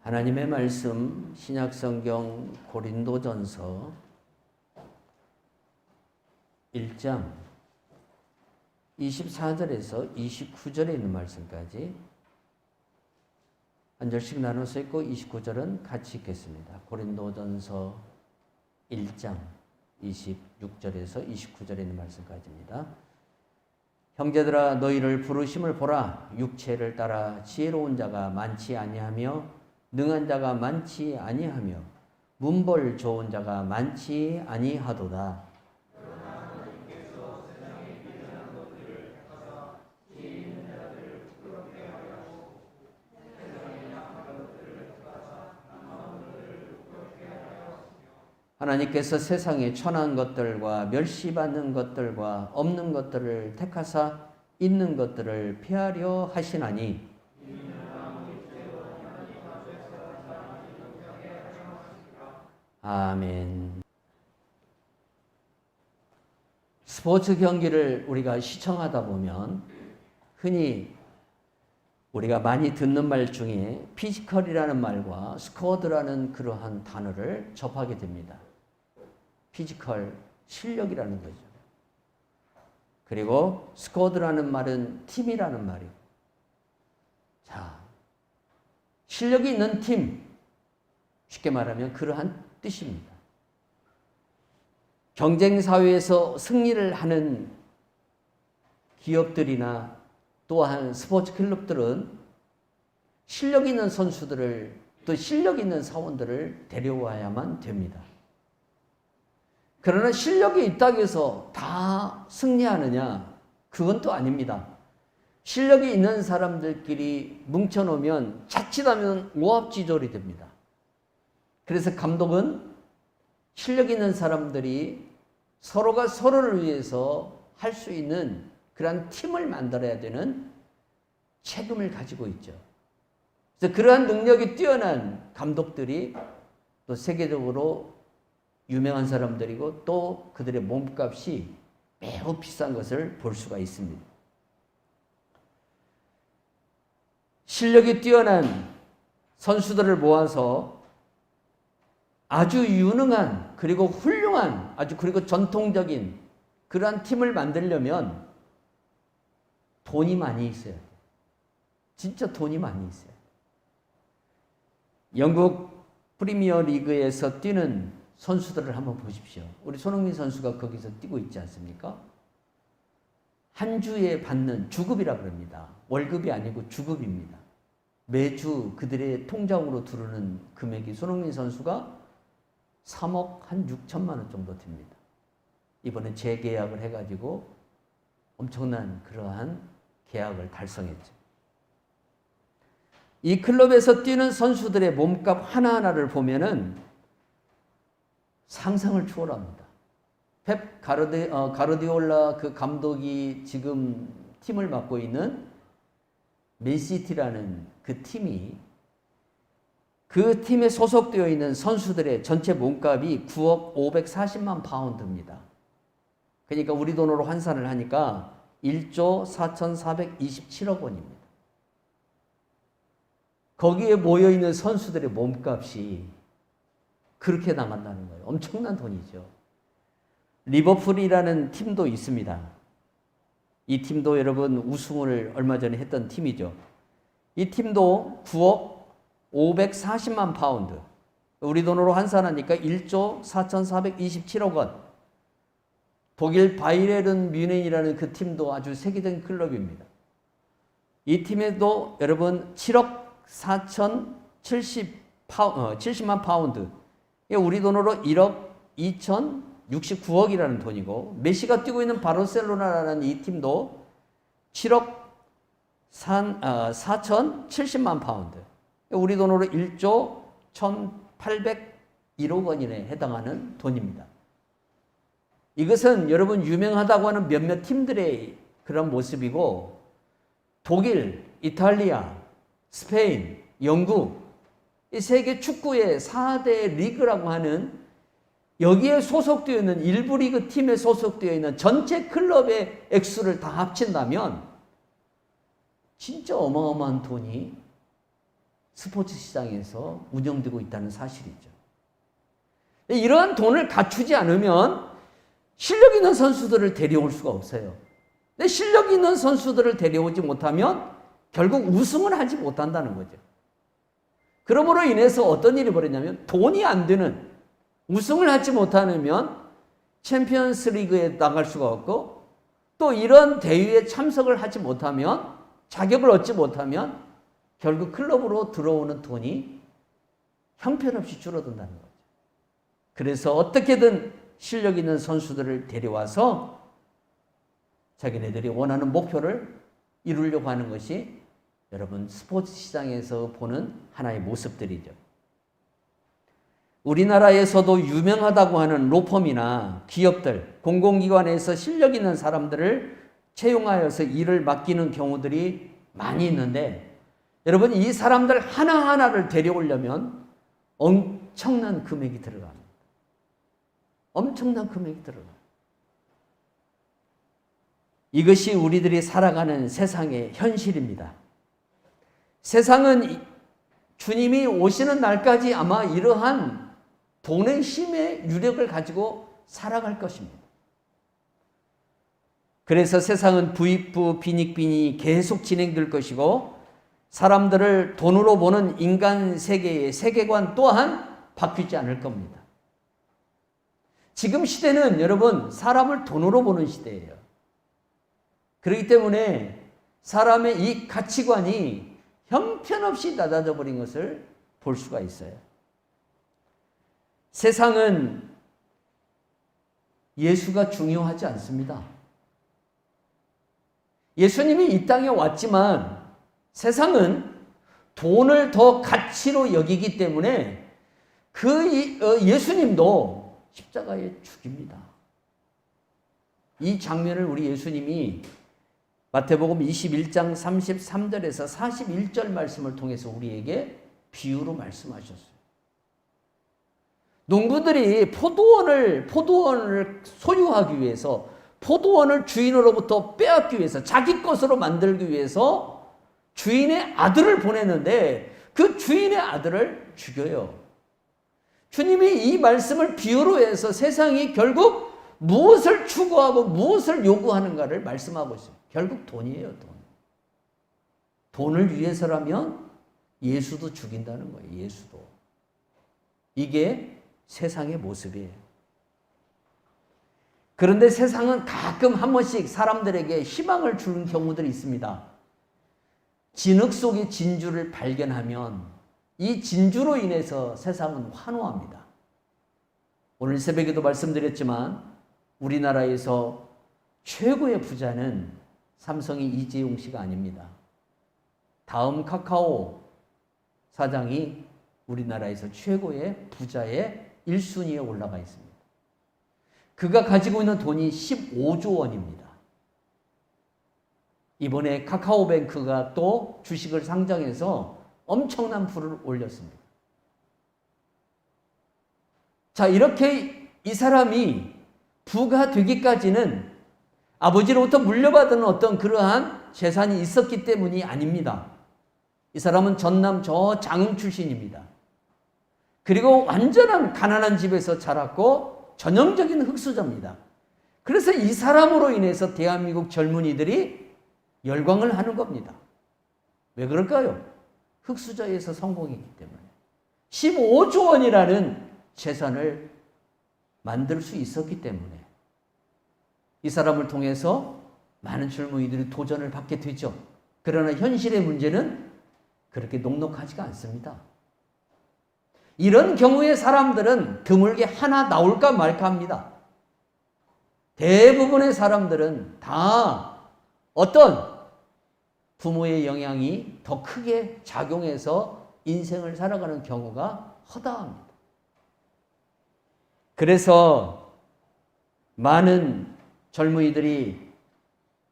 하나님의 말씀 신약성경 고린도전서 1장 24절에서 29절에 있는 말씀까지 한 절씩 나눠서 읽고 29절은 같이 읽겠습니다. 고린도전서 1장 26절에서 29절에 있는 말씀까지입니다. 형제들아 너희를 부르심을 보라. 육체를 따라 지혜로운 자가 많지 아니하며 능한 자가 많지 아니하며 문벌 좋은 자가 많지 아니하도다. 하나님께서 세상에 천한 것들과 멸시받는 것들과 없는 것들을 택하사 있는 것들을 폐하려 하시나니 아멘. 스포츠 경기를 우리가 시청하다 보면 흔히 우리가 많이 듣는 말 중에 피지컬이라는 말과 스쿼드라는 그러한 단어를 접하게 됩니다. 피지컬, 실력이라는 거죠. 그리고 스쿼드라는 말은 팀이라는 말이고, 자, 실력이 있는 팀, 쉽게 말하면 그러한 뜻입니다. 경쟁 사회에서 승리를 하는 기업들이나 또한 스포츠 클럽들은 실력 있는 선수들을 또 실력 있는 사원들을 데려와야만 됩니다. 그러나 실력이 있다고 해서 다 승리하느냐? 그건 또 아닙니다. 실력이 있는 사람들끼리 뭉쳐놓으면 자칫하면 오합지졸이 됩니다. 그래서 감독은 실력 있는 사람들이 서로가 서로를 위해서 할 수 있는 그러한 팀을 만들어야 되는 책임을 가지고 있죠. 그래서 그러한 능력이 뛰어난 감독들이 또 세계적으로 유명한 사람들이고 또 그들의 몸값이 매우 비싼 것을 볼 수가 있습니다. 실력이 뛰어난 선수들을 모아서 아주 유능한 그리고 훌륭한 그리고 전통적인 그러한 팀을 만들려면 돈이 많이 있어야 돼요. 진짜 돈이 많이 있어요. 영국 프리미어 리그에서 뛰는 선수들을 한번 보십시오. 우리 손흥민 선수가 거기서 뛰고 있지 않습니까? 한 주에 받는 주급이라 그럽니다. 월급이 아니고 주급입니다. 매주 그들의 통장으로 들어오는 금액이 손흥민 선수가 3억 한 6천만 원 정도 됩니다. 이번에 재계약을 해가지고 엄청난 그러한 계약을 달성했죠. 이 클럽에서 뛰는 선수들의 몸값 하나하나를 보면은 상상을 초월합니다. 펩 가르디올라 그 감독이 지금 팀을 맡고 있는 맨시티라는 그 팀이 그 팀에 소속되어 있는 선수들의 전체 몸값이 9억 540만 파운드입니다. 그러니까 우리 돈으로 환산을 하니까 1조 4,427억 원입니다. 거기에 모여있는 선수들의 몸값이 그렇게 나간다는 거예요. 엄청난 돈이죠. 리버풀이라는 팀도 있습니다. 이 팀도 여러분 우승을 얼마 전에 했던 팀이죠. 이 팀도 9억 540만 파운드. 우리 돈으로 환산하니까 1조 4,427억 원. 독일 바이에른 뮌헨이라는 그 팀도 아주 세계적인 클럽입니다. 이 팀에도 여러분 7억 4,070만 파운드. 우리 돈으로 1억 2,069억이라는 돈이고, 메시가 뛰고 있는 바르셀로나라는 이 팀도 7억 4,070만 파운드. 우리 돈으로 1조 1,801억 원에 해당하는 돈입니다. 이것은 여러분 유명하다고 하는 몇몇 팀들의 그런 모습이고, 독일, 이탈리아, 스페인, 영국, 이 세계 축구의 4대 리그라고 하는 여기에 소속되어 있는 일부 리그 팀에 소속되어 있는 전체 클럽의 액수를 다 합친다면 진짜 어마어마한 돈이 스포츠 시장에서 운영되고 있다는 사실이죠. 이러한 돈을 갖추지 않으면 실력 있는 선수들을 데려올 수가 없어요. 근데 실력 있는 선수들을 데려오지 못하면 결국 우승을 하지 못한다는 거죠. 그러므로 인해서 어떤 일이 벌어지냐면 돈이 안 되는, 우승을 하지 못하면 챔피언스 리그에 나갈 수가 없고, 또 이런 대회에 참석을 하지 못하면, 자격을 얻지 못하면 결국 클럽으로 들어오는 돈이 형편없이 줄어든다는 거죠. 그래서 어떻게든 실력 있는 선수들을 데려와서 자기네들이 원하는 목표를 이루려고 하는 것이 여러분 스포츠 시장에서 보는 하나의 모습들이죠. 우리나라에서도 유명하다고 하는 로펌이나 기업들, 공공기관에서 실력 있는 사람들을 채용하여서 일을 맡기는 경우들이 많이 있는데, 여러분 이 사람들 하나하나를 데려오려면 엄청난 금액이 들어갑니다. 엄청난 금액이 들어갑니다. 이것이 우리들이 살아가는 세상의 현실입니다. 세상은 주님이 오시는 날까지 아마 이러한 돈의 힘의 유력을 가지고 살아갈 것입니다. 그래서 세상은 부익부 빈익빈이 계속 진행될 것이고, 사람들을 돈으로 보는 인간 세계의 세계관 또한 바뀌지 않을 겁니다. 지금 시대는 여러분 사람을 돈으로 보는 시대예요. 그렇기 때문에 사람의 이 가치관이 형편없이 낮아져 버린 것을 볼 수가 있어요. 세상은 예수가 중요하지 않습니다. 예수님이 이 땅에 왔지만 세상은 돈을 더 가치로 여기기 때문에 예수님도 십자가에 죽입니다. 이 장면을 우리 예수님이 마태복음 21장 33절에서 41절 말씀을 통해서 우리에게 비유로 말씀하셨어요. 농부들이 포도원을 소유하기 위해서, 포도원을 주인으로부터 빼앗기 위해서, 자기 것으로 만들기 위해서 주인의 아들을 보냈는데 그 주인의 아들을 죽여요. 주님이 이 말씀을 비유로 해서 세상이 결국 무엇을 추구하고 무엇을 요구하는가를 말씀하고 있어요. 결국 돈이에요, 돈. 돈을 위해서라면 예수도 죽인다는 거예요, 예수도. 이게 세상의 모습이에요. 그런데 세상은 가끔 한 번씩 사람들에게 희망을 주는 경우들이 있습니다. 진흙 속의 진주를 발견하면 이 진주로 인해서 세상은 환호합니다. 오늘 새벽에도 말씀드렸지만 우리나라에서 최고의 부자는 삼성의 이재용 씨가 아닙니다. 다음 카카오 사장이 우리나라에서 최고의 부자의 1순위에 올라가 있습니다. 그가 가지고 있는 돈이 15조 원입니다. 이번에 카카오뱅크가 또 주식을 상장해서 엄청난 부를 올렸습니다. 자, 이렇게 이 사람이 부가 되기까지는 아버지로부터 물려받은 어떤 그러한 재산이 있었기 때문이 아닙니다. 이 사람은 전남 저장흥 출신입니다. 그리고 완전한 가난한 집에서 자랐고 전형적인 흙수저입니다. 그래서 이 사람으로 인해서 대한민국 젊은이들이 열광을 하는 겁니다. 왜 그럴까요? 흙수저에서 성공했기 때문에. 15조 원이라는 재산을 만들 수 있었기 때문에 이 사람을 통해서 많은 젊은이들이 도전을 받게 되죠. 그러나 현실의 문제는 그렇게 녹록하지가 않습니다. 이런 경우에 사람들은 드물게 하나 나올까 말까 합니다. 대부분의 사람들은 다 어떤 부모의 영향이 더 크게 작용해서 인생을 살아가는 경우가 허다합니다. 그래서 많은 젊은이들이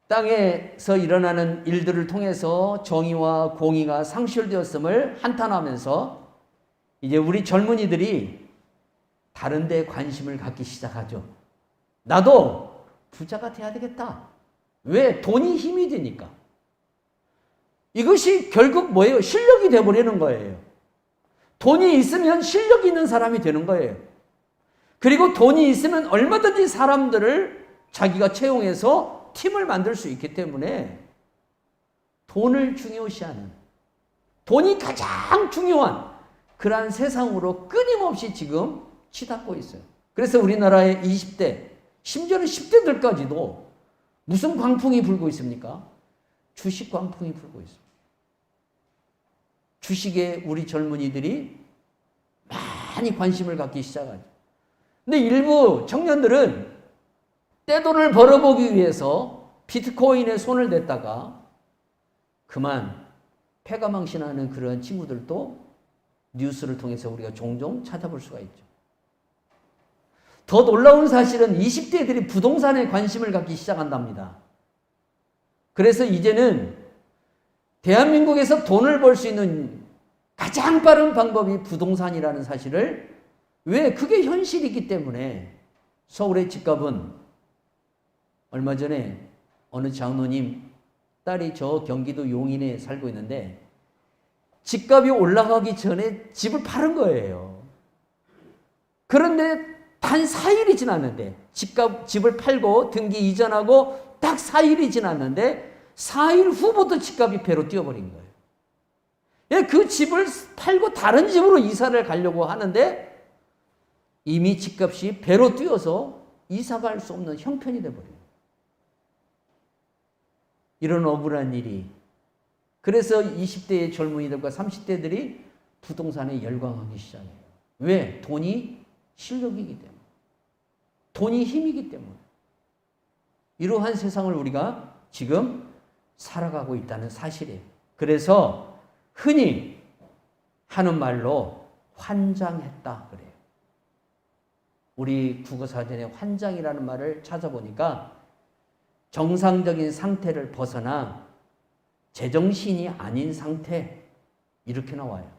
땅에서 일어나는 일들을 통해서 정의와 공의가 상실되었음을 한탄하면서 이제 우리 젊은이들이 다른 데 관심을 갖기 시작하죠. 나도 부자가 돼야 되겠다. 왜? 돈이 힘이 되니까. 이것이 결국 뭐예요? 실력이 되어버리는 거예요. 돈이 있으면 실력이 있는 사람이 되는 거예요. 그리고 돈이 있으면 얼마든지 사람들을 자기가 채용해서 팀을 만들 수 있기 때문에 돈을 중요시하는, 돈이 가장 중요한 그러한 세상으로 끊임없이 지금 치닫고 있어요. 그래서 우리나라의 20대, 심지어는 10대들까지도 무슨 광풍이 불고 있습니까? 주식 광풍이 불고 있습니다. 주식에 우리 젊은이들이 많이 관심을 갖기 시작하죠. 근데 일부 청년들은 떼돈을 벌어보기 위해서 비트코인에 손을 댔다가 그만 패가망신하는 그런 친구들도 뉴스를 통해서 우리가 종종 찾아볼 수가 있죠. 더 놀라운 사실은 20대들이 부동산에 관심을 갖기 시작한답니다. 그래서 이제는 대한민국에서 돈을 벌 수 있는 가장 빠른 방법이 부동산이라는 사실을, 왜? 그게 현실이기 때문에. 서울의 집값은 얼마 전에 어느 장로님 딸이 저 경기도 용인에 살고 있는데 집값이 올라가기 전에 집을 팔은 거예요. 그런데 단 4일이 지났는데, 집을 팔고 등기 이전하고 딱 4일이 지났는데 4일 후부터 집값이 배로 뛰어버린 거예요. 그 집을 팔고 다른 집으로 이사를 가려고 하는데 이미 집값이 배로 뛰어서 이사 갈 수 없는 형편이 돼버려요. 이런 억울한 일이. 그래서 20대의 젊은이들과 30대들이 부동산에 열광하기 시작해요. 왜? 돈이 실력이기 때문에. 돈이 힘이기 때문에. 이러한 세상을 우리가 지금 살아가고 있다는 사실이에요. 그래서 흔히 하는 말로 환장했다 그래요. 우리 국어사전에 환장이라는 말을 찾아보니까 정상적인 상태를 벗어나 제정신이 아닌 상태, 이렇게 나와요.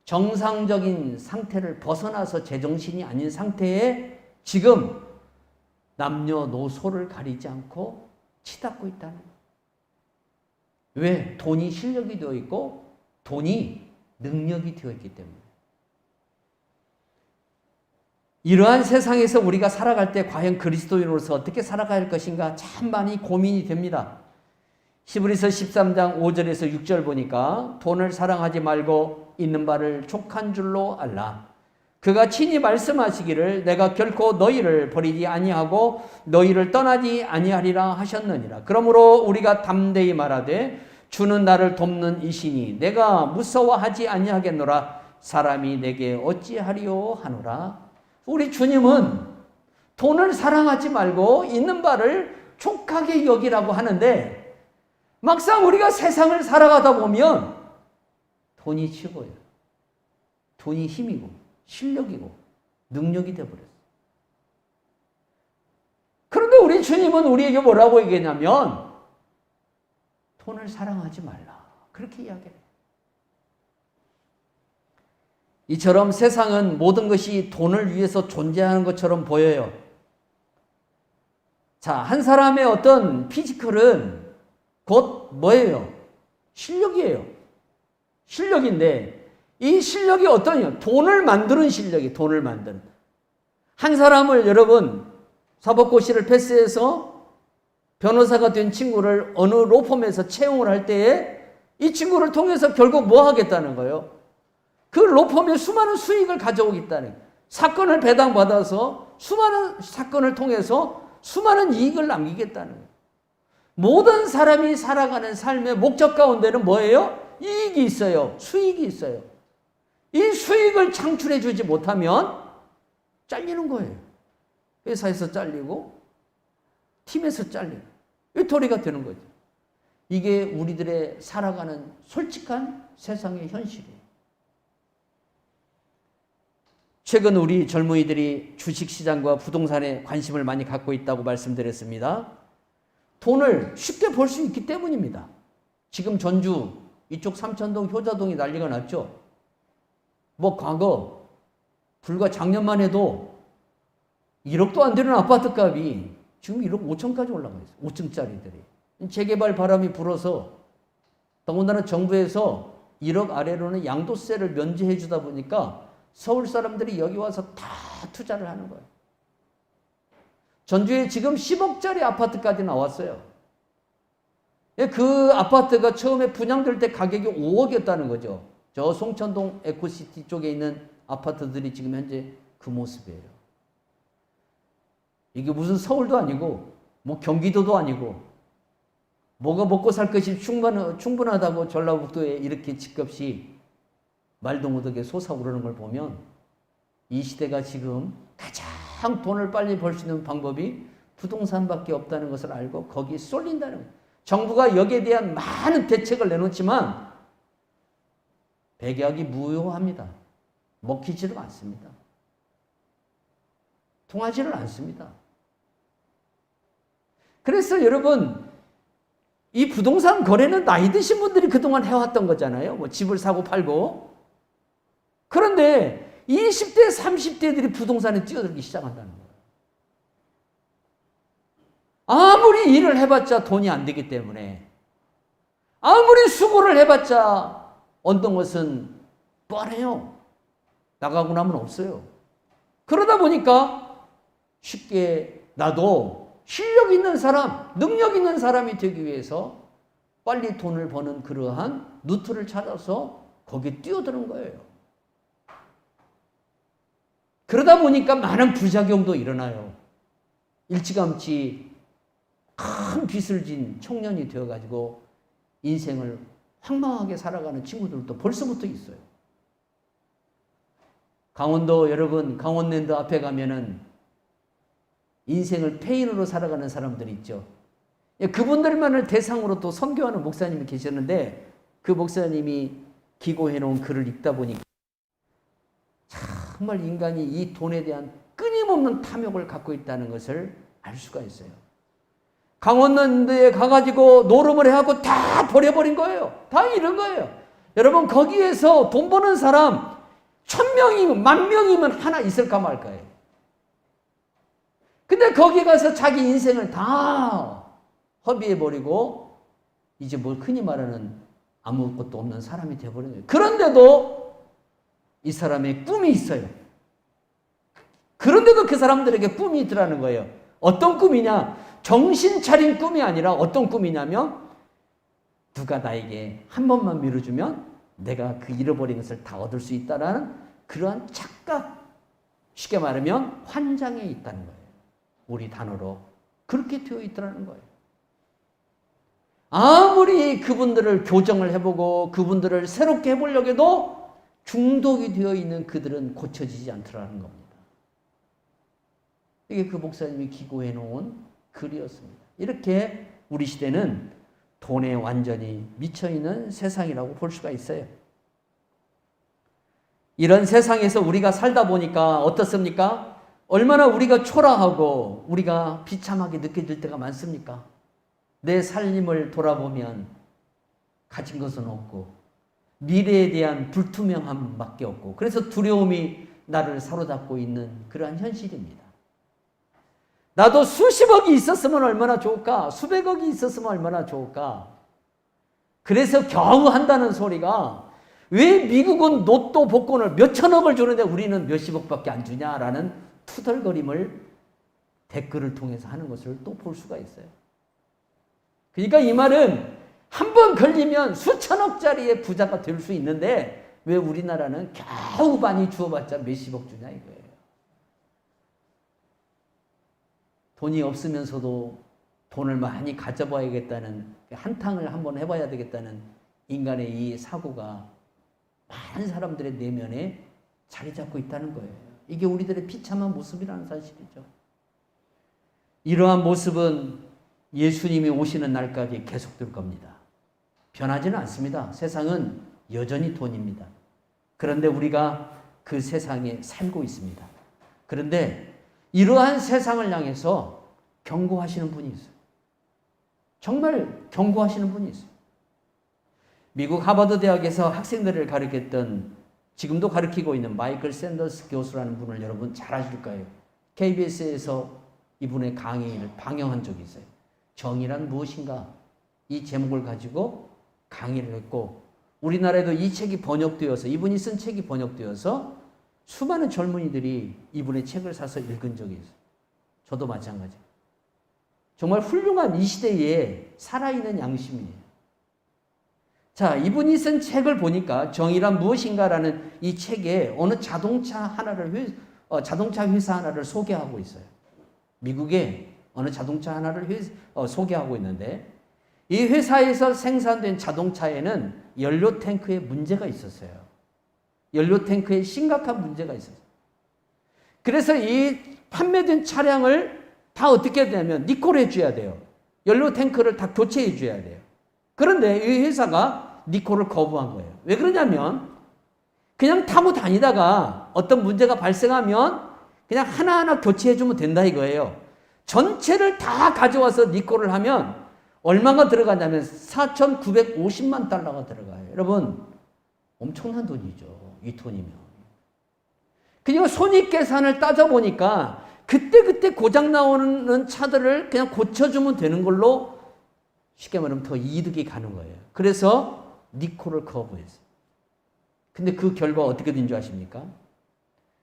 정상적인 상태를 벗어나서 제정신이 아닌 상태에 지금 남녀노소를 가리지 않고 치닫고 있다는 거예요. 왜? 돈이 실력이 되어 있고 돈이 능력이 되어 있기 때문에. 이러한 세상에서 우리가 살아갈 때 과연 그리스도인으로서 어떻게 살아가야 할 것인가 참 많이 고민이 됩니다. 히브리서 13장 5절에서 6절 보니까 돈을 사랑하지 말고 있는 바를 족한 줄로 알라. 그가 친히 말씀하시기를 내가 결코 너희를 버리지 아니하고 너희를 떠나지 아니하리라 하셨느니라. 그러므로 우리가 담대히 말하되 주는 나를 돕는 이시니 내가 무서워하지 아니하겠노라. 사람이 내게 어찌하리요 하노라. 우리 주님은 돈을 사랑하지 말고 있는 바를 족하게 여기라고 하는데 막상 우리가 세상을 살아가다 보면 돈이 최고예요. 돈이 힘이고 실력이고 능력이 되어버렸어요. 그런데 우리 주님은 우리에게 뭐라고 얘기했냐면 돈을 사랑하지 말라. 그렇게 이야기해요. 이처럼 세상은 모든 것이 돈을 위해서 존재하는 것처럼 보여요. 자, 한 사람의 어떤 피지컬은 곧 뭐예요? 실력이에요. 실력인데 이 실력이 어떠냐? 돈을 만드는 실력이, 돈을 만드는. 한 사람을 여러분 사법고시를 패스해서 변호사가 된 친구를 어느 로펌에서 채용을 할 때에 이 친구를 통해서 결국 뭐 하겠다는 거예요? 그 로펌에 수많은 수익을 가져오겠다는 거예요. 사건을 배당받아서 수많은 사건을 통해서 수많은 이익을 남기겠다는 거예요. 모든 사람이 살아가는 삶의 목적 가운데는 뭐예요? 이익이 있어요. 수익이 있어요. 이 수익을 창출해 주지 못하면 잘리는 거예요. 회사에서 잘리고 팀에서 잘리고 외톨이가 되는 거죠. 이게 우리들의 살아가는 솔직한 세상의 현실이에요. 최근 우리 젊은이들이 주식시장과 부동산에 관심을 많이 갖고 있다고 말씀드렸습니다. 돈을 쉽게 벌 수 있기 때문입니다. 지금 전주 이쪽 삼천동 효자동이 난리가 났죠. 뭐 과거 불과 작년만 해도 1억도 안 되는 아파트 값이 지금 1억 5천까지 올라가 있어요. 5층짜리들이. 재개발 바람이 불어서 더군다나 정부에서 1억 아래로는 양도세를 면제해 주다 보니까 서울 사람들이 여기 와서 다 투자를 하는 거예요. 전주에 지금 10억짜리 아파트까지 나왔어요. 그 아파트가 처음에 분양될 때 가격이 5억이었다는 거죠. 저 송천동 에코시티 쪽에 있는 아파트들이 지금 현재 그 모습이에요. 이게 무슨 서울도 아니고 뭐 경기도도 아니고 뭐가 먹고 살 것이 충분하다고 전라북도에 이렇게 집값이 말도 못하게 솟아오르는 걸 보면 이 시대가 지금 가장 돈을 빨리 벌 수 있는 방법이 부동산밖에 없다는 것을 알고 거기에 쏠린다는 거예요. 정부가 여기에 대한 많은 대책을 내놓지만 백약이 무효합니다. 먹히지도 않습니다. 통하지를 않습니다. 그래서 여러분, 이 부동산 거래는 나이 드신 분들이 그동안 해왔던 거잖아요. 뭐 집을 사고 팔고. 그런데 20대, 30대들이 부동산에 뛰어들기 시작한다는 거예요. 아무리 일을 해봤자 돈이 안 되기 때문에, 아무리 수고를 해봤자 얻는 것은 뻔해요. 나가고 나면 없어요. 그러다 보니까 쉽게 나도 실력 있는 사람, 능력 있는 사람이 되기 위해서 빨리 돈을 버는 그러한 루트를 찾아서 거기에 뛰어드는 거예요. 그러다 보니까 많은 부작용도 일어나요. 일찌감치 큰 빚을 진 청년이 되어가지고 인생을 황망하게 살아가는 친구들도 벌써부터 있어요. 강원도 여러분, 강원랜드 앞에 가면은 인생을 페인으로 살아가는 사람들이 있죠. 그분들만을 대상으로 또 선교하는 목사님이 계셨는데 그 목사님이 기고해 놓은 글을 읽다 보니까 정말 인간이 이 돈에 대한 끊임없는 탐욕을 갖고 있다는 것을 알 수가 있어요. 강원랜드에 가가지고 노름을 해갖고 다 버려버린 거예요. 다 잃은 거예요. 여러분, 거기에서 돈 버는 사람 1000명이면 10,000명이면 하나 있을까 말까요. 근데 거기 가서 자기 인생을 다 허비해버리고 이제 뭘 흔히 말하는 아무것도 없는 사람이 되어버린 거예요. 그런데도 이 사람의 꿈이 있어요. 그런데도 그 사람들에게 꿈이 있더라는 거예요. 어떤 꿈이냐? 정신 차린 꿈이 아니라 어떤 꿈이냐면 누가 나에게 한 번만 밀어주면 내가 그 잃어버린 것을 다 얻을 수 있다라는 그러한 착각, 쉽게 말하면 환장에 있다는 거예요. 우리 단어로 그렇게 되어 있더라는 거예요. 아무리 그분들을 교정을 해보고 그분들을 새롭게 해보려고 해도 중독이 되어 있는 그들은 고쳐지지 않더라는 겁니다. 이게 그 목사님이 기고해 놓은 글이었습니다. 이렇게 우리 시대는 돈에 완전히 미쳐있는 세상이라고 볼 수가 있어요. 이런 세상에서 우리가 살다 보니까 어떻습니까? 얼마나 우리가 초라하고 우리가 비참하게 느껴질 때가 많습니까? 내 삶을 돌아보면 가진 것은 없고 미래에 대한 불투명함밖에 없고 그래서 두려움이 나를 사로잡고 있는 그러한 현실입니다. 나도 수십억이 있었으면 얼마나 좋을까? 수백억이 있었으면 얼마나 좋을까? 그래서 겨우 한다는 소리가 왜 미국은 로또 복권을 몇천억을 주는데 우리는 몇십억밖에 안 주냐라는 투덜거림을 댓글을 통해서 하는 것을 또 볼 수가 있어요. 그러니까 이 말은 한 번 걸리면 수천억짜리의 부자가 될 수 있는데 왜 우리나라는 겨우 많이 주어봤자 몇십억 주냐 이거예요. 돈이 없으면서도 돈을 많이 가져봐야겠다는 한탕을 한번 해봐야 되겠다는 인간의 이 사고가 많은 사람들의 내면에 자리 잡고 있다는 거예요. 이게 우리들의 비참한 모습이라는 사실이죠. 이러한 모습은 예수님이 오시는 날까지 계속될 겁니다. 변하지는 않습니다. 세상은 여전히 돈입니다. 그런데 우리가 그 세상에 살고 있습니다. 그런데 이러한 세상을 향해서 경고하시는 분이 있어요. 정말 경고하시는 분이 있어요. 미국 하버드 대학에서 학생들을 가르쳤던 지금도 가르치고 있는 마이클 샌더스 교수라는 분을 여러분 잘 아실 거예요. KBS에서 이분의 강의를 방영한 적이 있어요. 정의란 무엇인가? 이 제목을 가지고 강의를 했고 우리나라에도 이 책이 번역되어서 이분이 쓴 책이 번역되어서 수많은 젊은이들이 이분의 책을 사서 읽은 적이 있어요. 저도 마찬가지. 정말 훌륭한 이 시대에 살아있는 양심이에요. 자, 이분이 쓴 책을 보니까 정의란 무엇인가라는 이 책에 어느 자동차 회사 하나를 소개하고 있어요. 미국의 어느 자동차 하나를 소개하고 있는데 이 회사에서 생산된 자동차에는 연료 탱크에 문제가 있었어요. 연료 탱크에 심각한 문제가 있었어요. 그래서 이 판매된 차량을 다 어떻게 되냐면 리콜해 줘야 돼요. 연료 탱크를 다 교체해 줘야 돼요. 그런데 이 회사가 리콜을 거부한 거예요. 왜 그러냐면 그냥 타고 다니다가 어떤 문제가 발생하면 그냥 하나하나 교체해 주면 된다 이거예요. 전체를 다 가져와서 리콜을 하면 얼마가 들어가냐면 4,950만 달러가 들어가요. 여러분 엄청난 돈이죠. 이 돈이면. 그러니까 손익계산을 따져보니까 그때 고장 나오는 차들을 그냥 고쳐주면 되는 걸로 쉽게 말하면 더 이득이 가는 거예요. 그래서 리콜을 거부했어요. 근데 그 결과 어떻게 된 줄 아십니까?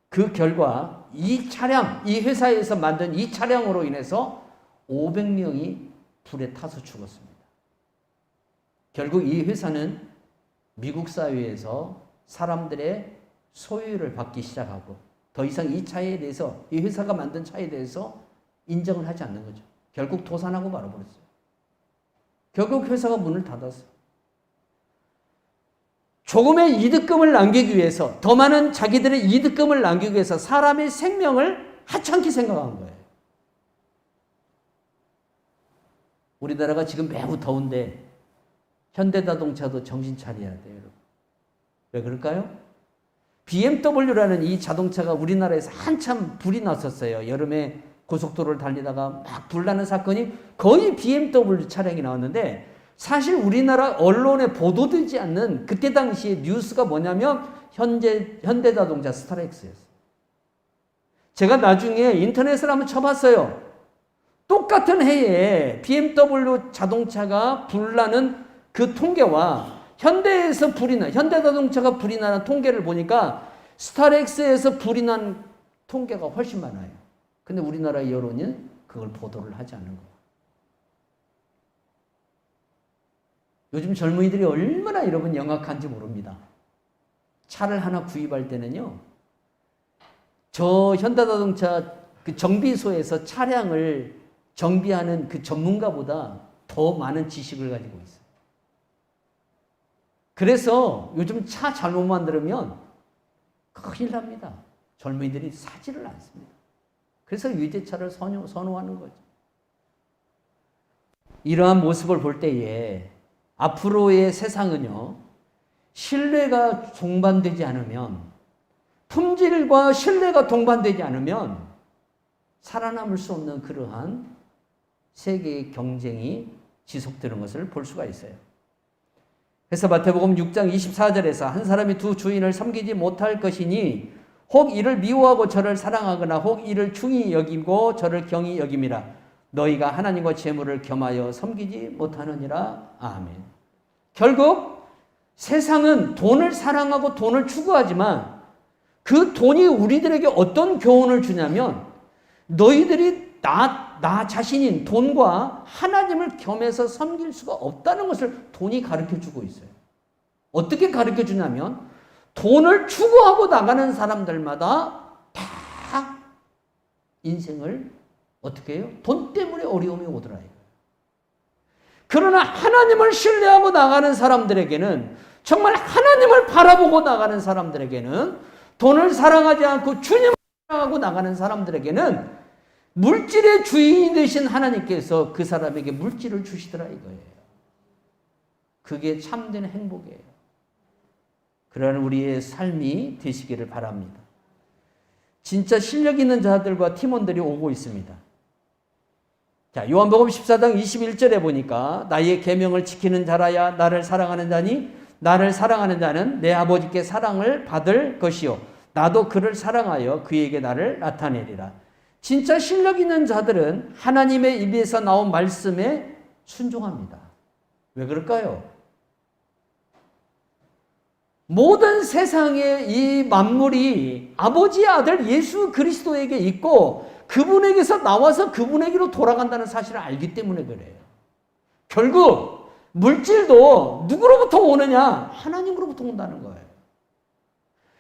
그 결과 이 차량, 이 회사에서 만든 이 차량으로 인해서 500명이 불에 타서 죽었습니다. 결국 이 회사는 미국 사회에서 사람들의 소유를 받기 시작하고 더 이상 이 차에 대해서 이 회사가 만든 차에 대해서 인정을 하지 않는 거죠. 결국 도산하고 말아버렸어요. 결국 회사가 문을 닫았어요. 조금의 이득금을 남기기 위해서 더 많은 자기들의 이득금을 남기기 위해서 사람의 생명을 하찮게 생각한 거예요. 우리나라가 지금 매우 더운데 현대자동차도 정신 차려야 돼요. 여러분. 왜 그럴까요? BMW라는 이 자동차가 우리나라에서 한참 불이 났었어요. 여름에 고속도로를 달리다가 막 불나는 사건이 거의 BMW 차량이 나왔는데 사실 우리나라 언론에 보도되지 않는 그때 당시에 뉴스가 뭐냐면 현대자동차 스타렉스였어요. 제가 나중에 인터넷을 한번 쳐봤어요. 똑같은 해에 BMW 자동차가 불나는 그 통계와 현대자동차가 불이 나는 통계를 보니까 스타렉스에서 불이 난 통계가 훨씬 많아요. 근데 우리나라 여론은 그걸 보도를 하지 않는 거예요. 요즘 젊은이들이 얼마나 여러분 영악한지 모릅니다. 차를 하나 구입할 때는요, 저 현대자동차 그 정비소에서 차량을 정비하는 그 전문가보다 더 많은 지식을 가지고 있어요. 그래서 요즘 차 잘못 만들면 큰일 납니다. 젊은이들이 사지를 않습니다. 그래서 유제차를 선호하는 거죠. 이러한 모습을 볼 때에 앞으로의 세상은요, 신뢰가 동반되지 않으면, 품질과 신뢰가 동반되지 않으면 살아남을 수 없는 그러한 세계의 경쟁이 지속되는 것을 볼 수가 있어요. 그래서 마태복음 6장 24절에서 한 사람이 두 주인을 섬기지 못할 것이니 혹 이를 미워하고 저를 사랑하거나 혹 이를 중히 여기고 저를 경히 여김이라. 너희가 하나님과 재물을 겸하여 섬기지 못하느니라. 아멘. 결국 세상은 돈을 사랑하고 돈을 추구하지만 그 돈이 우리들에게 어떤 교훈을 주냐면 너희들이 나 자신인 돈과 하나님을 겸해서 섬길 수가 없다는 것을 돈이 가르쳐주고 있어요. 어떻게 가르쳐주냐면 돈을 추구하고 나가는 사람들마다 다 인생을 어떻게 해요? 돈 때문에 어려움이 오더라. 그러나 하나님을 신뢰하고 나가는 사람들에게는, 정말 하나님을 바라보고 나가는 사람들에게는, 돈을 사랑하지 않고 주님을 사랑하고 나가는 사람들에게는 물질의 주인이 되신 하나님께서 그 사람에게 물질을 주시더라 이거예요. 그게 참된 행복이에요. 그러한 우리의 삶이 되시기를 바랍니다. 진짜 실력 있는 자들과 팀원들이 오고 있습니다. 자, 요한복음 14장 21절에 보니까 나의 계명을 지키는 자라야 나를 사랑하는 자니 나를 사랑하는 자는 내 아버지께 사랑을 받을 것이요 나도 그를 사랑하여 그에게 나를 나타내리라. 진짜 실력 있는 자들은 하나님의 입에서 나온 말씀에 순종합니다. 왜 그럴까요? 모든 세상의 이 만물이 아버지의 아들 예수 그리스도에게 있고 그분에게서 나와서 그분에게로 돌아간다는 사실을 알기 때문에 그래요. 결국 물질도 누구로부터 오느냐? 하나님으로부터 온다는 거예요.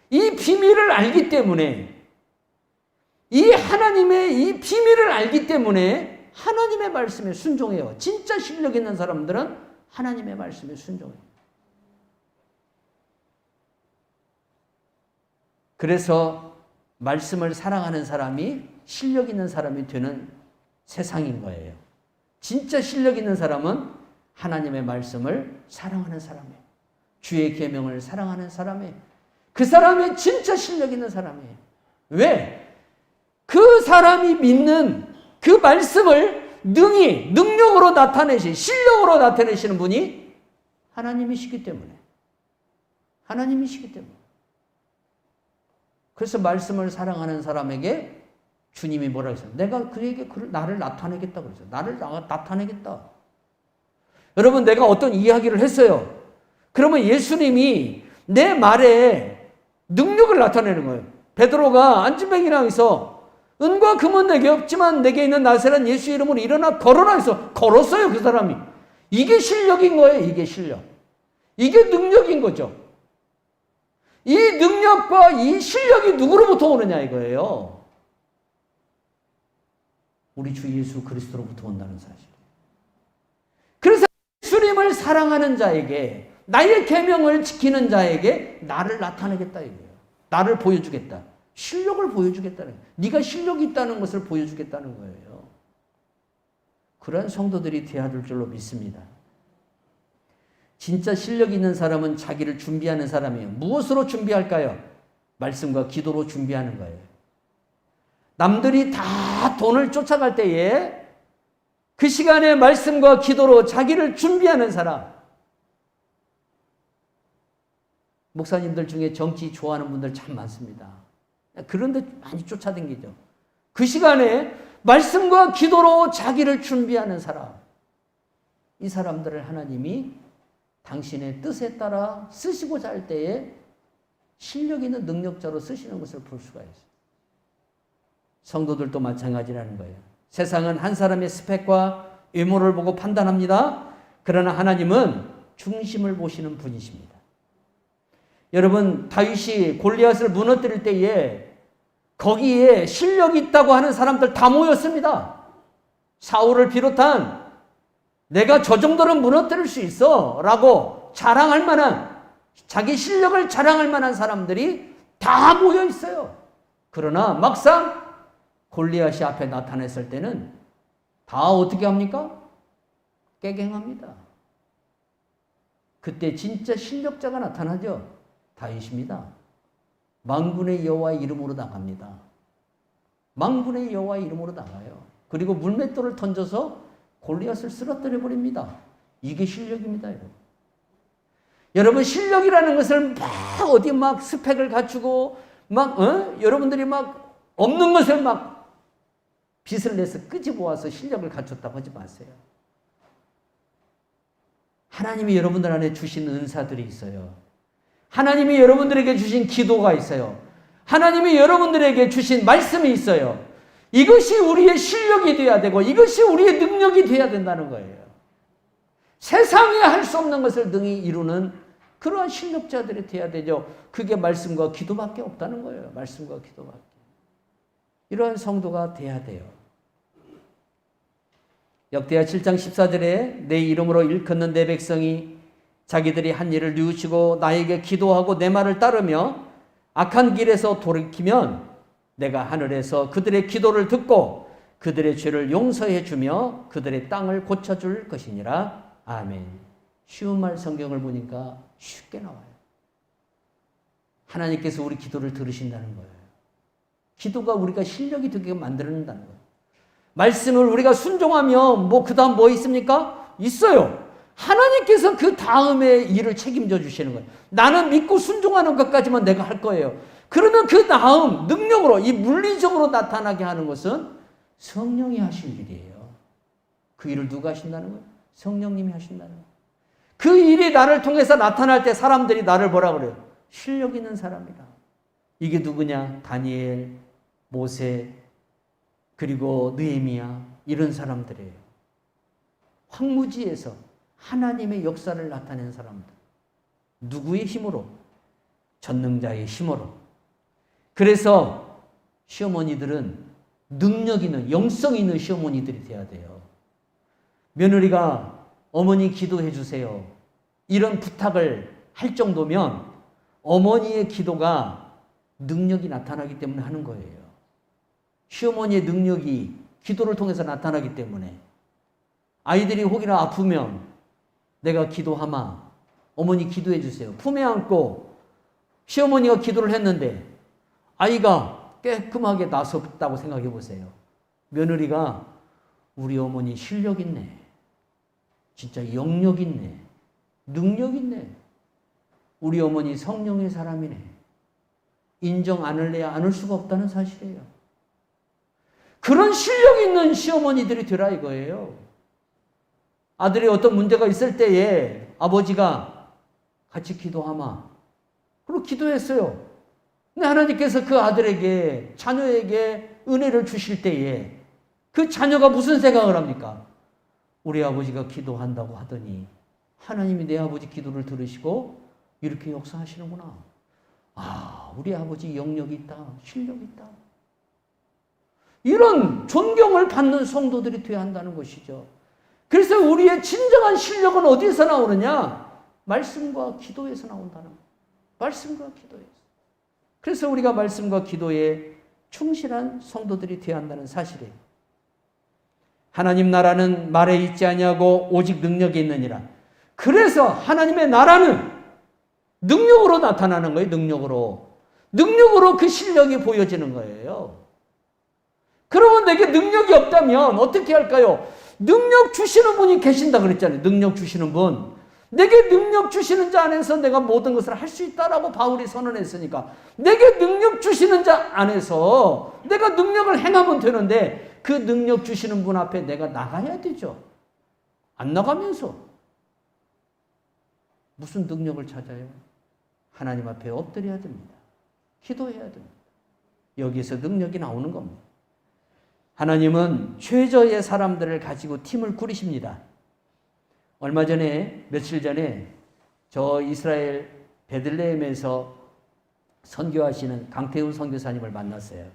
이 비밀을 알기 때문에, 이 하나님의 이 비밀을 알기 때문에 하나님의 말씀에 순종해요. 진짜 실력 있는 사람들은 하나님의 말씀에 순종해요. 그래서 말씀을 사랑하는 사람이 실력 있는 사람이 되는 세상인 거예요. 진짜 실력 있는 사람은 하나님의 말씀을 사랑하는 사람이에요. 주의 계명을 사랑하는 사람이에요. 그 사람이 진짜 실력 있는 사람이에요. 왜? 그 사람이 믿는 그 말씀을 능력으로 실력으로 나타내시는 분이 하나님이시기 때문에. 하나님이시기 때문에. 그래서 말씀을 사랑하는 사람에게 주님이 뭐라 했어요? 내가 그에게 나를 나타내겠다 그랬어요. 나를 나타내겠다. 여러분, 내가 어떤 이야기를 했어요. 그러면 예수님이 내 말에 능력을 나타내는 거예요. 베드로가 안진뱅이랑 해서 은과 금은 내게 없지만 내게 있는 나사렛 예수 이름으로 일어나 걸어라 해서 걸었어요. 그 사람이. 이게 실력인 거예요. 이게 실력. 이게 능력인 거죠. 이 능력과 이 실력이 누구로부터 오느냐 이거예요. 우리 주 예수 그리스도로부터 온다는 사실. 그래서 예수님을 사랑하는 자에게, 나의 계명을 지키는 자에게 나를 나타내겠다 이거예요. 나를 보여주겠다. 실력을 보여주겠다는 거예요. 네가 실력이 있다는 것을 보여주겠다는 거예요. 그런 성도들이 되어야 될 줄로 믿습니다. 진짜 실력 있는 사람은 자기를 준비하는 사람이에요. 무엇으로 준비할까요? 말씀과 기도로 준비하는 거예요. 남들이 다 돈을 쫓아갈 때에 그 시간에 말씀과 기도로 자기를 준비하는 사람. 목사님들 중에 정치 좋아하는 분들 참 많습니다. 그런데 많이 쫓아다니죠. 그 시간에 말씀과 기도로 자기를 준비하는 사람. 이 사람들을 하나님이 당신의 뜻에 따라 쓰시고자 할 때에 실력 있는 능력자로 쓰시는 것을 볼 수가 있어요. 성도들도 마찬가지라는 거예요. 세상은 한 사람의 스펙과 외모를 보고 판단합니다. 그러나 하나님은 중심을 보시는 분이십니다. 여러분, 다윗이 골리앗을 무너뜨릴 때에 거기에 실력이 있다고 하는 사람들 다 모였습니다. 사울을 비롯한 내가 저 정도는 무너뜨릴 수 있어 라고 자랑할 만한, 자기 실력을 자랑할 만한 사람들이 다 모여 있어요. 그러나 막상 골리앗이 앞에 나타났을 때는 다 어떻게 합니까? 깨갱합니다. 그때 진짜 실력자가 나타나죠. 다윗입니다. 만군의 여호와의 이름으로 나갑니다. 만군의 여호와의 이름으로 나가요. 그리고 물맷돌을 던져서 골리앗을 쓰러뜨려 버립니다. 이게 실력입니다, 여러분. 여러분, 실력이라는 것을 막 어디 막 스펙을 갖추고 여러분들이 막 없는 것을 막 빚을 내서 끄집어 와서 실력을 갖췄다고 하지 마세요. 하나님이 여러분들 안에 주신 은사들이 있어요. 하나님이 여러분들에게 주신 기도가 있어요. 하나님이 여러분들에게 주신 말씀이 있어요. 이것이 우리의 실력이 되어야 되고 이것이 우리의 능력이 되어야 된다는 거예요. 세상에 할 수 없는 것을 능히 이루는 그러한 실력자들이 되어야 되죠. 그게 말씀과 기도밖에 없다는 거예요. 말씀과 기도밖에. 이러한 성도가 돼야 돼요. 역대하 7장 14절에 내 이름으로 일컫는 내 백성이 자기들이 한 일을 뉘우치고 나에게 기도하고 내 말을 따르며 악한 길에서 돌이키면 내가 하늘에서 그들의 기도를 듣고 그들의 죄를 용서해 주며 그들의 땅을 고쳐줄 것이니라. 아멘. 쉬운 말 성경을 보니까 쉽게 나와요. 하나님께서 우리 기도를 들으신다는 거예요. 기도가 우리가 실력이 되게 만들어낸다는 거예요. 말씀을 우리가 순종하면 그 다음 뭐 있습니까? 있어요. 하나님께서 그 다음에 일을 책임져 주시는 거예요. 나는 믿고 순종하는 것까지만 내가 할 거예요. 그러면 그 다음 능력으로 이 물리적으로 나타나게 하는 것은 성령이 하실 일이에요. 그 일을 누가 하신다는 거예요? 성령님이 하신다는 거예요. 그 일이 나를 통해서 나타날 때 사람들이 나를 뭐라 그래요? 실력 있는 사람이다. 이게 누구냐? 다니엘, 모세, 그리고 느헤미야, 이런 사람들이에요. 황무지에서 하나님의 역사를 나타낸 사람들. 누구의 힘으로? 전능자의 힘으로. 그래서 시어머니들은 능력 있는, 영성 있는 시어머니들이 돼야 돼요. 며느리가 어머니 기도해 주세요, 이런 부탁을 할 정도면 어머니의 기도가 능력이 나타나기 때문에 하는 거예요. 시어머니의 능력이 기도를 통해서 나타나기 때문에. 아이들이 혹이나 아프면 내가 기도하마, 어머니 기도해 주세요, 품에 안고 시어머니가 기도를 했는데 아이가 깨끗하게 나섰다고 생각해 보세요. 며느리가 우리 어머니 실력 있네, 진짜 영역 있네, 능력 있네, 우리 어머니 성령의 사람이네, 인정 않을래야 않을 수가 없다는 사실이에요. 그런 실력 있는 시어머니들이 되라 이거예요. 아들이 어떤 문제가 있을 때에 아버지가 같이 기도하마, 그리고 기도했어요. 근데 하나님께서 그 아들에게, 자녀에게 은혜를 주실 때에 그 자녀가 무슨 생각을 합니까? 우리 아버지가 기도한다고 하더니 하나님이 내 아버지 기도를 들으시고 이렇게 역사하시는구나. 아, 우리 아버지 영역이 있다, 실력이 있다. 이런 존경을 받는 성도들이 되어야 한다는 것이죠. 그래서 우리의 진정한 실력은 어디서 나오느냐? 말씀과 기도에서 나온다는 거예요. 말씀과 기도에서. 그래서 우리가 말씀과 기도에 충실한 성도들이 되어야 한다는 사실이에요. 하나님 나라는 말에 있지 아니하고 오직 능력에 있느니라. 그래서 하나님의 나라는 능력으로 나타나는 거예요. 능력으로 그 실력이 보여지는 거예요. 그러면 내게 능력이 없다면 어떻게 할까요? 능력 주시는 분이 계신다 그랬잖아요. 능력 주시는 분. 내게 능력 주시는 자 안에서 내가 모든 것을 할 수 있다라고 바울이 선언했으니까 내게 능력 주시는 자 안에서 내가 능력을 행하면 되는데 그 능력 주시는 분 앞에 내가 나가야 되죠. 안 나가면서 무슨 능력을 찾아요? 하나님 앞에 엎드려야 됩니다. 기도해야 됩니다. 여기서 능력이 나오는 겁니다. 하나님은 최저의 사람들을 가지고 팀을 꾸리십니다. 얼마 전에, 며칠 전에 저 이스라엘 베들레헴에서 선교하시는 강태훈 선교사님을 만났어요.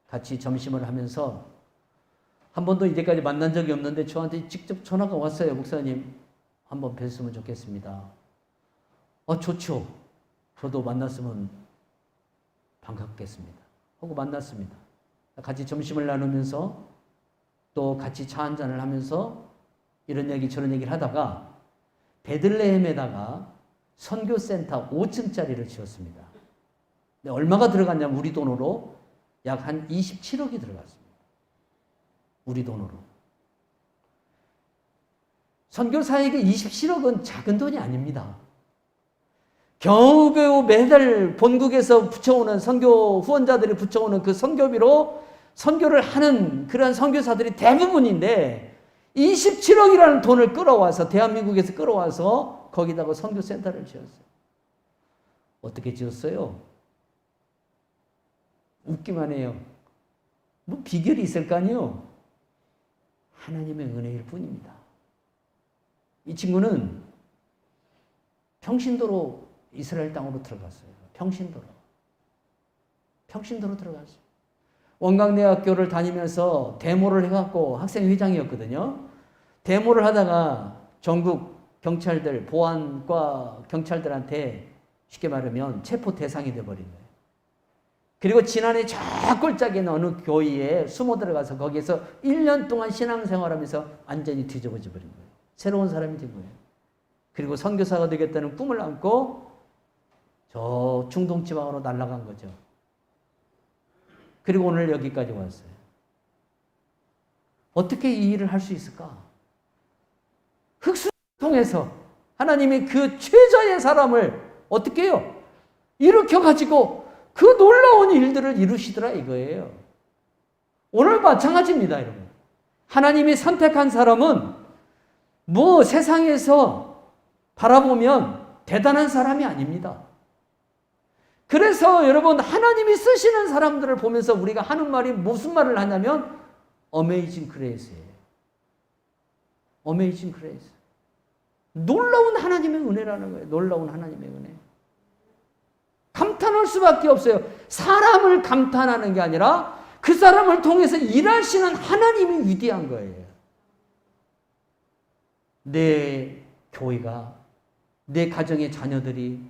같이 점심을 하면서 한 번도 이제까지 만난 적이 없는데 저한테 직접 전화가 왔어요. 목사님, 한번 뵀으면 좋겠습니다. 좋죠. 저도 만났으면 반갑겠습니다. 하고 만났습니다. 같이 점심을 나누면서 또 같이 차 한잔을 하면서 이런 얘기 저런 얘기를 하다가 베들레헴에다가 선교센터 5층짜리를 지었습니다. 근데 얼마가 들어갔냐면 우리 돈으로 약 한 27억이 들어갔습니다. 우리 돈으로. 선교사에게 27억은 작은 돈이 아닙니다. 겨우겨우 매달 본국에서 붙여오는 선교 후원자들이 붙여오는 그 선교비로 선교를 하는 그런 선교사들이 대부분인데 27억이라는 돈을 끌어와서 대한민국에서 끌어와서 거기다가 선교센터를 지었어요. 어떻게 지었어요? 웃기만 해요. 뭐 비결이 있을 거 아니에요? 하나님의 은혜일 뿐입니다. 이 친구는 평신도로 이스라엘 땅으로 들어갔어요. 평신도로 들어갔어요. 원광대학교를 다니면서 데모를 해갖고 학생회장이었거든요. 데모를 하다가 전국 경찰들, 보안과 경찰들한테 쉽게 말하면 체포 대상이 돼버린 거예요. 그리고 지난해 저 꼴짝에 있는 어느 교회에 숨어 들어가서 거기에서 1년 동안 신앙생활하면서 완전히 뒤집어져 버린 거예요. 새로운 사람이 된 거예요. 그리고 선교사가 되겠다는 꿈을 안고 저 중동 지방으로 날아간 거죠. 그리고 오늘 여기까지 왔어요. 어떻게 이 일을 할 수 있을까? 흑수를 통해서 하나님이 그 최저의 사람을 어떻게 해요? 일으켜가지고 그 놀라운 일들을 이루시더라 이거예요. 오늘 마찬가지입니다, 여러분. 하나님이 선택한 사람은 뭐 세상에서 바라보면 대단한 사람이 아닙니다. 그래서 여러분 하나님이 쓰시는 사람들을 보면서 우리가 하는 말이 무슨 말을 하냐면 어메이징 그레이스예요. 어메이징 그레이스. 놀라운 하나님의 은혜라는 거예요. 놀라운 하나님의 은혜. 감탄할 수밖에 없어요. 사람을 감탄하는 게 아니라 그 사람을 통해서 일하시는 하나님이 위대한 거예요. 내 교회가, 내 가정의 자녀들이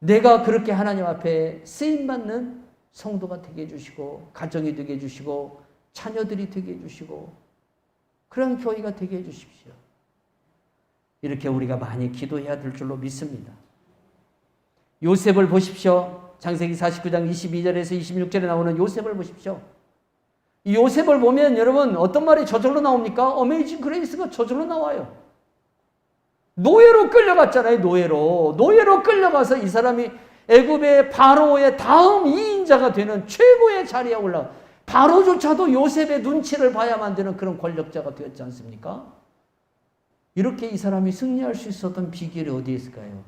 내가 그렇게 하나님 앞에 쓰임받는 성도가 되게 해주시고 가정이 되게 해주시고 자녀들이 되게 해주시고 그런 교회가 되게 해주십시오. 이렇게 우리가 많이 기도해야 될 줄로 믿습니다. 요셉을 보십시오. 창세기 49장 22절에서 26절에 나오는 요셉을 보십시오. 이 요셉을 보면 여러분 어떤 말이 저절로 나옵니까? 어메이징 그레이스가 저절로 나와요. 노예로 끌려갔잖아요. 노예로 끌려가서 이 사람이 애굽의 바로의 다음 2인자가 되는 최고의 자리에 올라가. 바로조차도 요셉의 눈치를 봐야만 되는 그런 권력자가 되었지 않습니까? 이렇게 이 사람이 승리할 수 있었던 비결이 어디에 있을까요?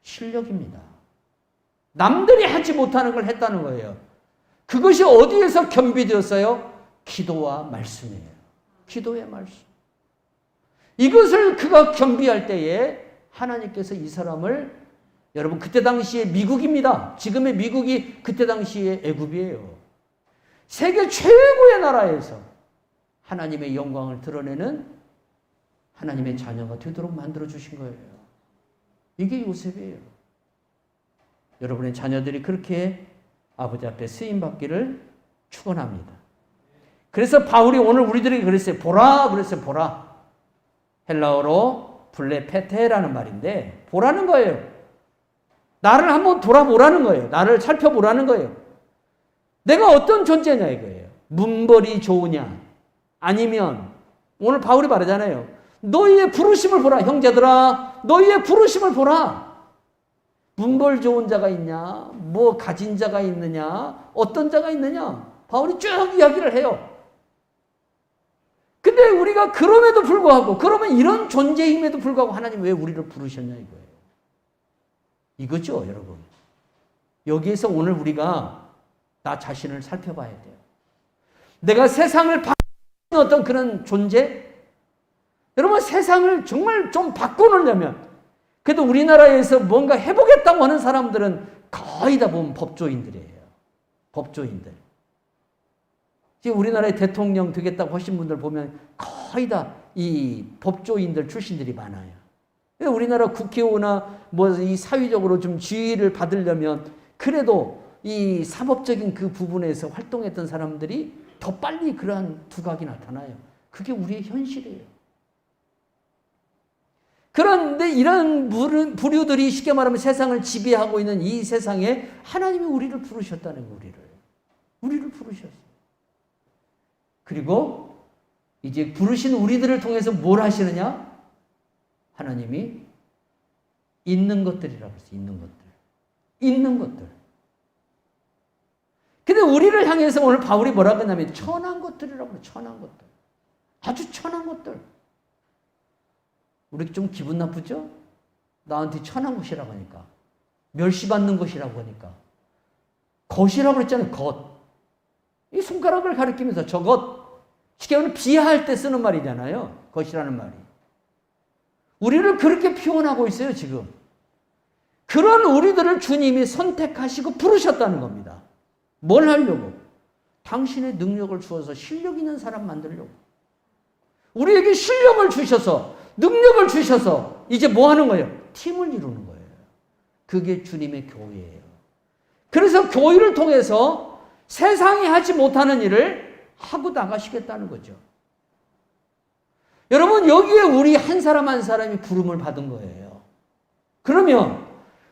실력입니다. 남들이 하지 못하는 걸 했다는 거예요. 그것이 어디에서 겸비되었어요? 기도와 말씀이에요. 기도의 말씀. 이것을 그가 겸비할 때에 하나님께서 이 사람을, 여러분 그때 당시에 미국입니다. 지금의 미국이 그때 당시에 애굽이에요. 세계 최고의 나라에서 하나님의 영광을 드러내는 하나님의 자녀가 되도록 만들어 주신 거예요. 이게 요셉이에요. 여러분의 자녀들이 그렇게 아버지 앞에 쓰임받기를 축원합니다. 그래서 바울이 오늘 우리들에게 그랬어요. 보라 그랬어요. 보라. 헬라어로 블레페테라는 말인데 보라는 거예요. 나를 한번 돌아보라는 거예요. 나를 살펴보라는 거예요. 내가 어떤 존재냐 이거예요. 문벌이 좋으냐 아니면 오늘 바울이 말하잖아요. 너희의 부르심을 보라. 형제들아 너희의 부르심을 보라. 문벌 좋은 자가 있냐 뭐 가진 자가 있느냐 어떤 자가 있느냐 바울이 쭉 이야기를 해요. 근데 우리가 그럼에도 불구하고 그러면 이런 존재임에도 불구하고 하나님 왜 우리를 부르셨냐 이거예요. 이거죠 여러분. 여기에서 오늘 우리가 나 자신을 살펴봐야 돼요. 내가 세상을 바꾸는 어떤 그런 존재? 여러분 세상을 정말 좀 바꿔놓으려면 그래도 우리나라에서 뭔가 해보겠다고 하는 사람들은 거의 다 보면 법조인들이에요. 법조인들. 지금 우리나라의 대통령 되겠다고 하신 분들 보면 거의 다 이 법조인들 출신들이 많아요. 우리나라 국회의원이나 뭐 이 사회적으로 좀 지위를 받으려면 그래도 이 사법적인 그 부분에서 활동했던 사람들이 더 빨리 그러한 두각이 나타나요. 그게 우리의 현실이에요. 그런데 이런 부류들이 쉽게 말하면 세상을 지배하고 있는 이 세상에 하나님이 우리를 부르셨다는 거예요. 우리를 부르셨어요. 그리고 이제 부르신 우리들을 통해서 뭘 하시느냐? 하나님이 있는 것들이라고 했어요. 있는 것들. 있는 것들. 근데 우리를 향해서 오늘 바울이 뭐라고 했냐면 천한 것들이라고 해요. 천한 것들. 아주 천한 것들. 우리 좀 기분 나쁘죠? 나한테 천한 것이라고 하니까. 멸시받는 것이라고 하니까. 것이라고 그랬잖아요. 것. 이 손가락을 가리키면서 저것. 쉽게 말하면 비하할 때 쓰는 말이잖아요. 것이라는 말이. 우리를 그렇게 표현하고 있어요, 지금. 그런 우리들을 주님이 선택하시고 부르셨다는 겁니다. 뭘 하려고? 당신의 능력을 주어서 실력 있는 사람 만들려고. 우리에게 실력을 주셔서, 능력을 주셔서 이제 뭐 하는 거예요? 팀을 이루는 거예요. 그게 주님의 교회예요. 그래서 교회를 통해서 세상이 하지 못하는 일을 하고 나가시겠다는 거죠. 여러분 여기에 우리 한 사람 한 사람이 부름을 받은 거예요. 그러면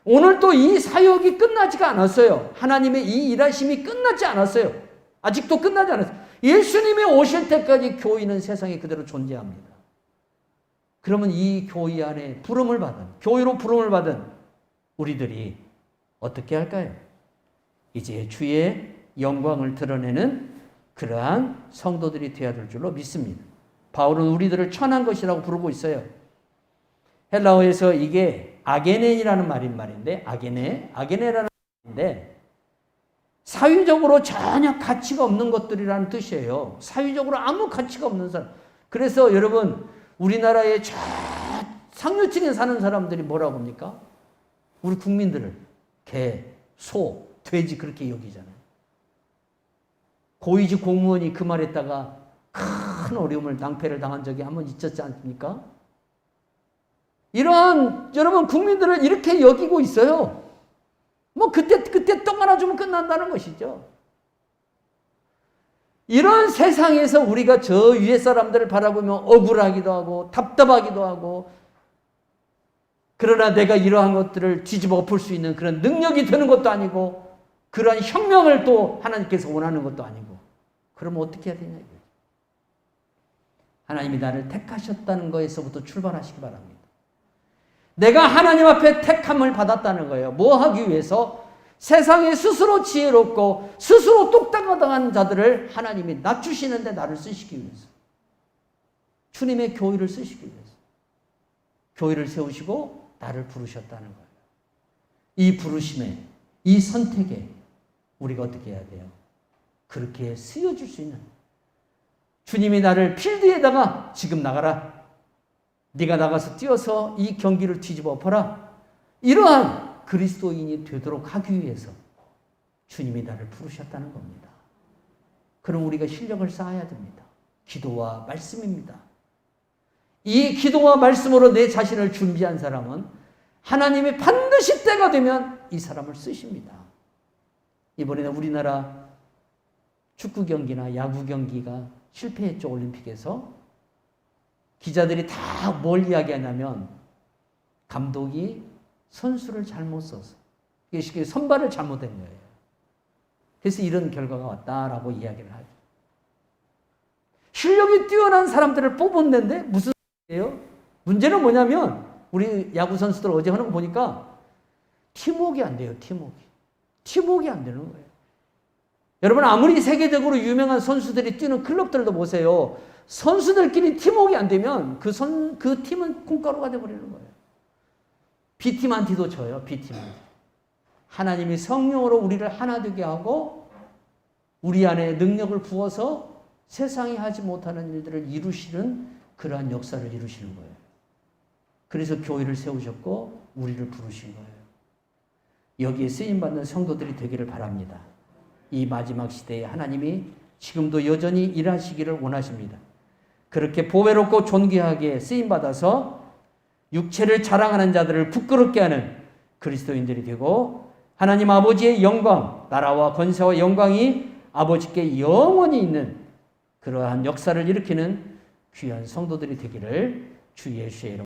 오늘 또 이 사역이 끝나지가 않았어요. 하나님의 이 일하심이 끝나지 않았어요. 아직도 끝나지 않았어요. 예수님이 오실 때까지 교회는 세상에 그대로 존재합니다. 그러면 이 교회 안에 부름을 받은, 교회로 부름을 받은 우리들이 어떻게 할까요? 이제 주의 영광을 드러내는 그러한 성도들이 되어야 될 줄로 믿습니다. 바울은 우리들을 천한 것이라고 부르고 있어요. 헬라어에서 이게 아게네이라는 말인데 아게네라는 사회적으로 전혀 가치가 없는 것들이라는 뜻이에요. 사회적으로 아무 가치가 없는 사람. 그래서 여러분, 우리나라의 저 상류층에 사는 사람들이 뭐라고 합니까? 우리 국민들을 개, 소, 돼지 그렇게 여기잖아요. 고위직 공무원이 그 말했다가 큰 어려움을 낭패를 당한 적이 한번 있었지 않습니까? 이런 여러분 국민들을 이렇게 여기고 있어요. 뭐 그때 떡 하나 주면 끝난다는 것이죠. 이런 세상에서 우리가 저 위에 사람들을 바라보면 억울하기도 하고 답답하기도 하고, 그러나 내가 이러한 것들을 뒤집어 엎을 수 있는 그런 능력이 되는 것도 아니고, 그러한 혁명을 또 하나님께서 원하는 것도 아니고, 그러면 어떻게 해야 되냐 이거죠. 하나님이 나를 택하셨다는 거에서부터 출발하시기 바랍니다. 내가 하나님 앞에 택함을 받았다는 거예요. 뭐 하기 위해서? 세상에 스스로 지혜롭고 스스로 똑딱하다한 자들을 하나님이 낮추시는데 나를 쓰시기 위해서, 주님의 교회를 쓰시기 위해서 교회를 세우시고 나를 부르셨다는 거예요. 이 부르심에, 이 선택에 우리가 어떻게 해야 돼요? 그렇게 쓰여줄 수 있는, 주님이 나를 필드에다가 지금 나가라, 네가 나가서 뛰어서 이 경기를 뒤집어 엎어라, 이러한 그리스도인이 되도록 하기 위해서 주님이 나를 부르셨다는 겁니다. 그럼 우리가 실력을 쌓아야 됩니다. 기도와 말씀입니다. 이 기도와 말씀으로 내 자신을 준비한 사람은 하나님이 반드시 때가 되면 이 사람을 쓰십니다. 이번에는 우리나라 축구 경기나 야구 경기가 실패했죠. 올림픽에서. 기자들이 다 뭘 이야기하냐면 감독이 선수를 잘못 써서, 이게 선발을 잘못한 거예요. 그래서 이런 결과가 왔다라고 이야기를 하죠. 실력이 뛰어난 사람들을 뽑았는데 무슨 소리예요? 문제는 뭐냐면 우리 야구 선수들 어제 하는 거 보니까 팀워크가 안 돼요. 팀워크가 안 되는 거예요. 여러분, 아무리 세계적으로 유명한 선수들이 뛰는 클럽들도 보세요. 선수들끼리 팀워크가 안 되면 그 팀은 콩가루가 돼버리는 거예요. B팀한테도 져요. B팀한테. 하나님이 성령으로 우리를 하나 되게 하고 우리 안에 능력을 부어서 세상이 하지 못하는 일들을 이루시는 그러한 역사를 이루시는 거예요. 그래서 교회를 세우셨고 우리를 부르신 거예요. 여기에 쓰임받는 성도들이 되기를 바랍니다. 이 마지막 시대에 하나님이 지금도 여전히 일하시기를 원하십니다. 그렇게 보배롭고 존귀하게 쓰임받아서 육체를 자랑하는 자들을 부끄럽게 하는 그리스도인들이 되고, 하나님 아버지의 영광, 나라와 권세와 영광이 아버지께 영원히 있는 그러한 역사를 일으키는 귀한 성도들이 되기를 주 예수의 이름으로